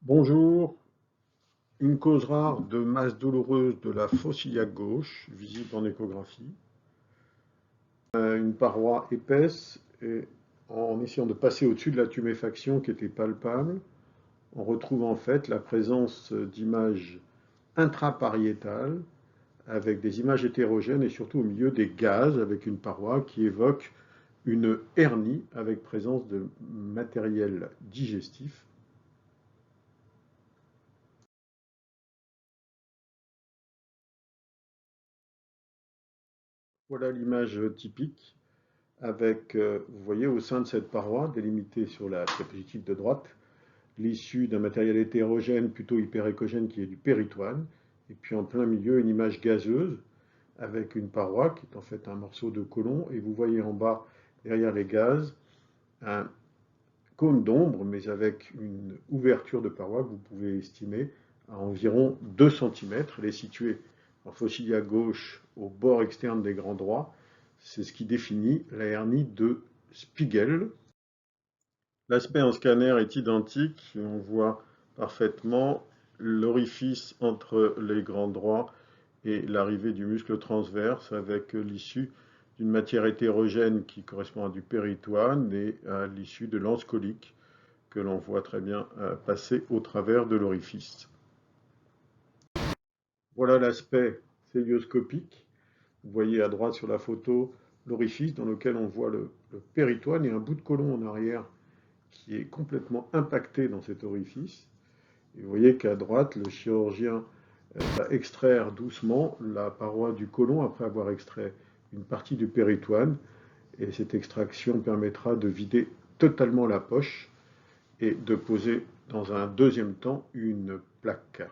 Bonjour, une cause rare de masse douloureuse de la fosse iliaque gauche, visible en échographie. Une paroi épaisse et en essayant de passer au-dessus de la tuméfaction qui était palpable, on retrouve en fait la présence d'images intrapariétales avec des images hétérogènes et surtout au milieu des gaz avec une paroi qui évoque une hernie avec présence de matériel digestif. Voilà l'image typique avec, vous voyez, au sein de cette paroi, délimitée sur la diapositive de droite, l'issue d'un matériel hétérogène, plutôt hyperéchogène, qui est du péritoine, et puis en plein milieu, une image gazeuse, avec une paroi qui est en fait un morceau de côlon, et vous voyez en bas, derrière les gaz, un cône d'ombre, mais avec une ouverture de paroi que vous pouvez estimer à environ 2 cm. Elle est située en fossilia gauche, au bord externe des grands droits. C'est ce qui définit la hernie de Spiegel. L'aspect en scanner est identique. On voit parfaitement l'orifice entre les grands droits et l'arrivée du muscle transverse avec l'issue d'une matière hétérogène qui correspond à du péritoine et à l'issue de l'anse colique que l'on voit très bien passer au travers de l'orifice. Voilà l'aspect célioscopique. Vous voyez à droite sur la photo l'orifice dans lequel on voit le péritoine et un bout de côlon en arrière qui est complètement impacté dans cet orifice. Et vous voyez qu'à droite, le chirurgien va extraire doucement la paroi du côlon après avoir extrait une partie du péritoine. Et cette extraction permettra de vider totalement la poche et de poser dans un deuxième temps une plaque.